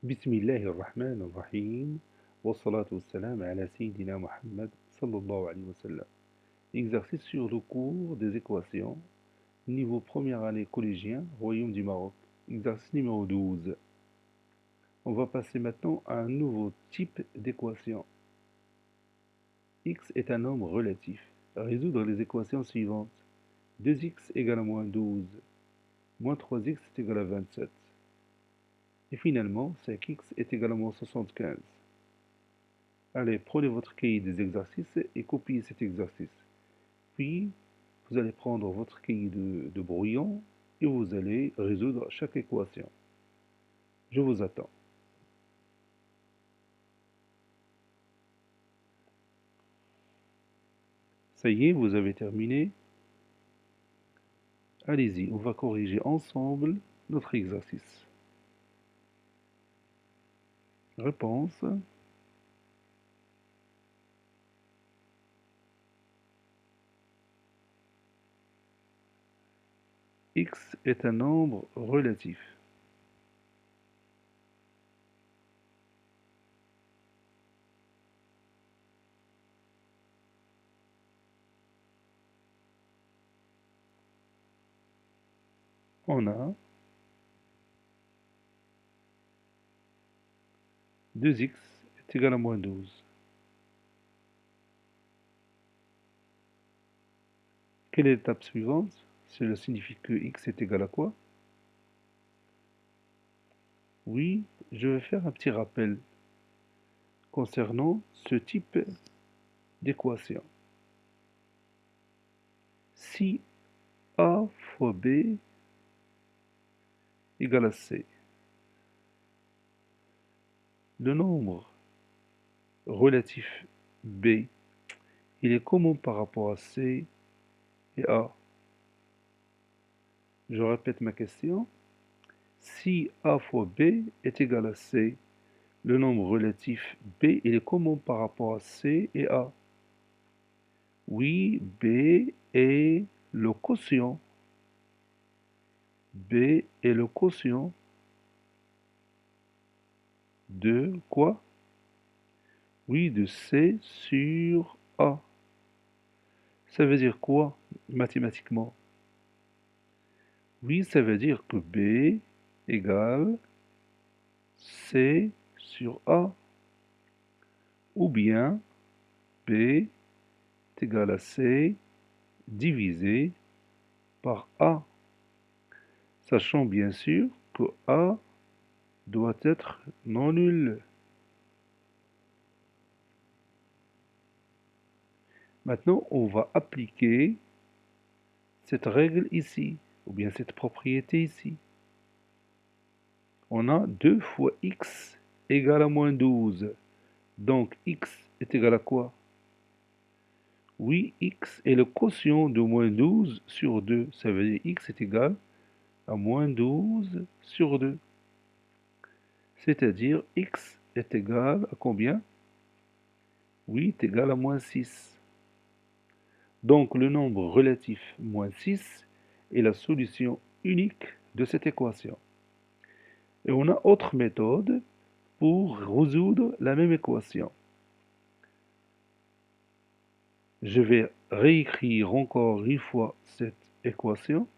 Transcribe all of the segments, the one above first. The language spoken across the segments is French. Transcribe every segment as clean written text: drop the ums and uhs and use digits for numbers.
بسم الله الرحمن الرحيم والصلاة والسلام على سيدنا Muhammad sallallahu alayhi wa sallam. Exercice sur le cours des équations, niveau première année collégien, Royaume du Maroc. Exercice numéro 12. On va passer maintenant à un nouveau type d'équation. X est un nombre relatif. Résoudre les équations suivantes. 2x égale à moins 12, moins 3x est égal à 27. Et finalement, 5x est égal à moins 75. Allez, prenez votre cahier des exercices et copiez cet exercice. Puis, vous allez prendre votre cahier de brouillon et vous allez résoudre chaque équation. Je vous attends. Ça y est, vous avez terminé. Allez-y, on va corriger ensemble notre exercice. Réponse. X est un nombre relatif. On a 2x est égal à moins 12. Quelle est l'étape suivante? Cela signifie que x est égal à quoi? Oui, je vais faire un petit rappel concernant ce type d'équation. Si A fois B égale à C, le nombre relatif B, il est comment par rapport à C et A? Je répète ma question. Si A fois B est égal à C, le nombre relatif B, il est comment par rapport à C et A? Oui, B est le quotient. B est le quotient de quoi? Oui, de C sur A. Ça veut dire quoi mathématiquement? Oui, ça veut dire que B égale C sur A. Ou bien B est égal à C divisé par A. Sachant bien sûr que A doit être non nul. Maintenant, on va appliquer cette règle ici, ou bien cette propriété ici. On a 2 fois x égale à moins 12. Donc x est égal à quoi? Oui, x est le quotient de moins 12 sur 2. Ça veut dire x est égal à moins 12 sur 2. C'est-à-dire x est égal à combien? Oui, est égal à moins 6. Donc le nombre relatif moins 6 est la solution unique de cette équation. Et on a autre méthode pour résoudre la même équation. Je vais réécrire encore une fois cette équation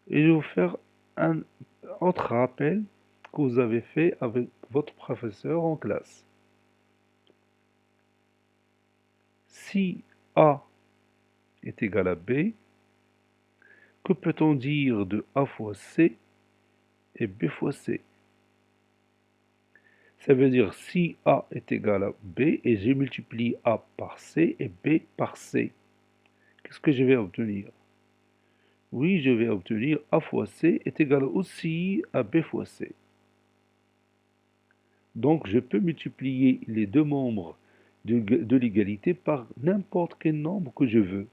et je vais vous faire un autre rappel que vous avez fait avec votre professeur en classe. Si A est égal à B, que peut-on dire de A fois C et B fois C? Ça veut dire si A est égal à B et je multiplie A par C et B par C, qu'est-ce que je vais obtenir? Oui, je vais obtenir A fois C est égal aussi à B fois C. Donc je peux multiplier les deux membres de l'égalité par n'importe quel nombre que je veux.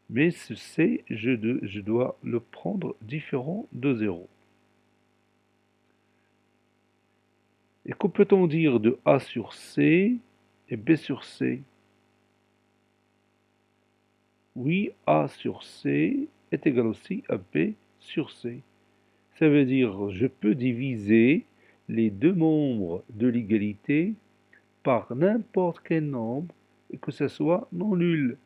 Mais ce C, je dois le prendre différent de 0. Et que peut-on dire de A sur C et B sur C? Oui, A sur C est égal aussi à B sur C. Ça veut dire je peux diviser les deux membres de l'égalité par n'importe quel nombre et que ce soit non nul.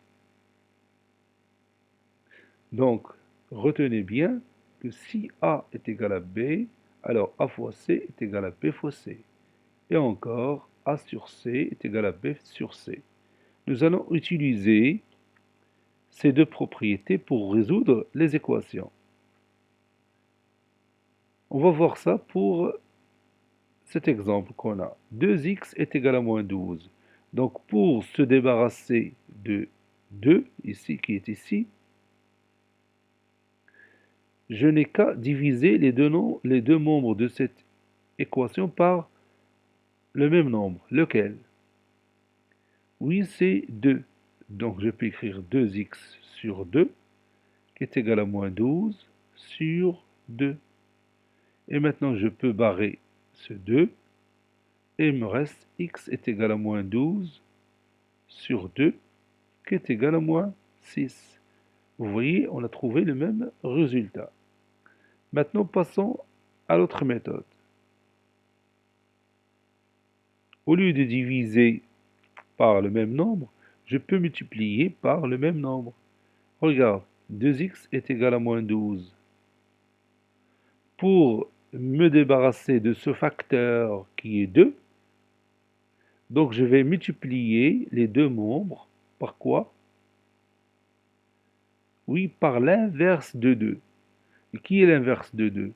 Donc, retenez bien que si A est égal à B, alors A fois C est égal à B fois C. Et encore, A sur C est égal à B sur C. Nous allons utiliser ces deux propriétés pour résoudre les équations. On va voir ça pour cet exemple qu'on a. 2x est égal à moins 12. Donc pour se débarrasser de 2, ici, qui est ici, je n'ai qu'à diviser les deux membres de cette équation par le même nombre. Lequel? Oui, c'est 2. Donc je peux écrire 2x sur 2, qui est égal à moins 12 sur 2. Et maintenant, je peux barrer ce 2, et il me reste x est égal à moins 12 sur 2, qui est égal à moins 6. Vous voyez, on a trouvé le même résultat. Maintenant, passons à l'autre méthode. Au lieu de diviser par le même nombre, je peux multiplier par le même nombre. Regarde, 2x est égal à moins 12. Pour me débarrasser de ce facteur qui est 2, donc je vais multiplier les deux membres par quoi? Oui, par l'inverse de 2. Et qui est l'inverse de 2?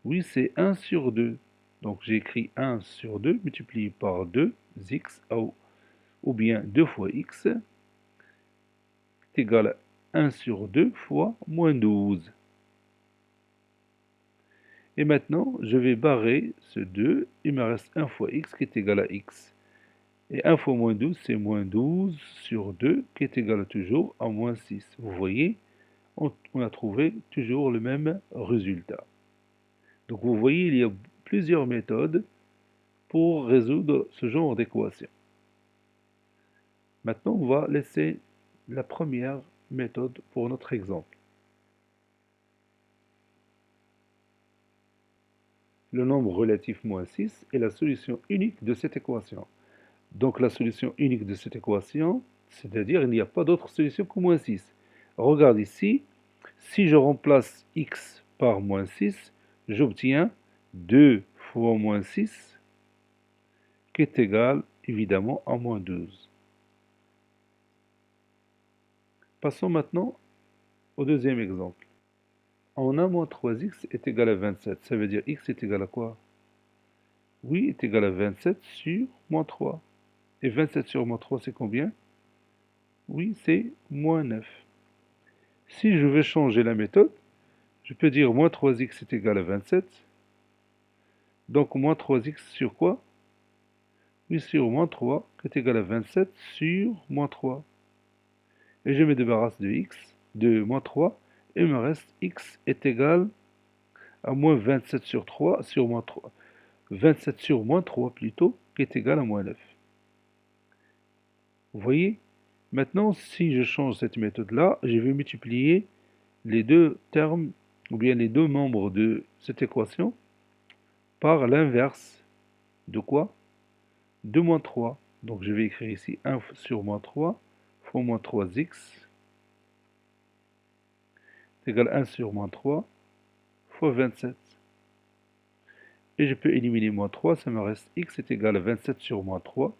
Oui, c'est 1 sur 2. Donc j'écris 1 sur 2 multiplié par 2, x, ou bien 2 fois x, est égal à 1 sur 2 fois moins 12. Et maintenant, je vais barrer ce 2, il me reste 1 fois x qui est égal à x. Et 1 fois moins 12, c'est moins 12 sur 2 qui est égal toujours à moins 6. Vous voyez, on a trouvé toujours le même résultat. Donc vous voyez, il y a plusieurs méthodes pour résoudre ce genre d'équation. Maintenant, on va laisser la première méthode pour notre exemple. Le nombre relatif moins 6 est la solution unique de cette équation. Donc la solution unique de cette équation, c'est-à-dire il n'y a pas d'autre solution que moins 6. Regarde ici, si je remplace x par moins 6, j'obtiens 2 fois moins 6, qui est égal évidemment à moins 12. Passons maintenant au deuxième exemple. En 1 moins 3x est égal à 27. Ça veut dire x est égal à quoi? Oui, est égal à 27 sur moins 3. Et 27 sur moins 3, c'est combien? Oui, c'est moins 9. Si je veux changer la méthode, je peux dire moins 3x est égal à 27. Donc moins 3x sur quoi? Oui, sur moins 3, qui est égal à 27 sur moins 3. Et je me débarrasse de x, de moins 3, et il me reste x est égal à moins 27 sur 3 sur moins 3. 27 sur moins 3 plutôt, qui est égal à moins 9. Vous voyez? Maintenant, si je change cette méthode-là, je vais multiplier les deux termes, ou bien les deux membres de cette équation, par l'inverse de quoi? De moins 3. Donc je vais écrire ici 1 sur moins 3 fois moins 3x est égal à 1 sur moins 3 fois 27. Et je peux éliminer moins 3, ça me reste x est égal à 27 sur moins 3.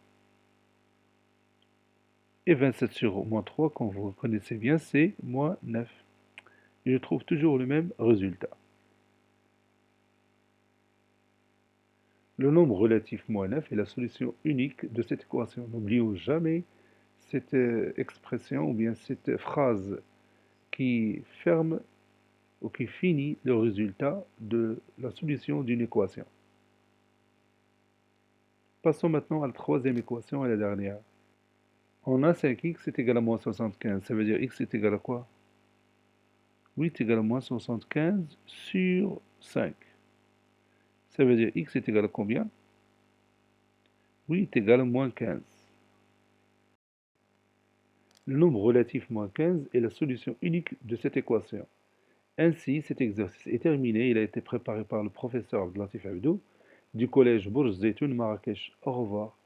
Et 27 sur moins 3, comme vous connaissez bien, c'est moins 9. Et je trouve toujours le même résultat. Le nombre relatif moins 9 est la solution unique de cette équation. N'oublions jamais cette expression ou bien cette phrase qui ferme ou qui finit le résultat de la solution d'une équation. Passons maintenant à la troisième équation et la dernière. On a 5x est égal à moins 75. Ça veut dire x est égal à quoi? 8 est égal à moins 75 sur 5. Ça veut dire x est égal à combien? 8 est égal à moins 15. Le nombre relatif moins 15 est la solution unique de cette équation. Ainsi, cet exercice est terminé. Il a été préparé par le professeur Abdelatif Abdou. du collège Bourj Zeytoun Marrakech. Au revoir.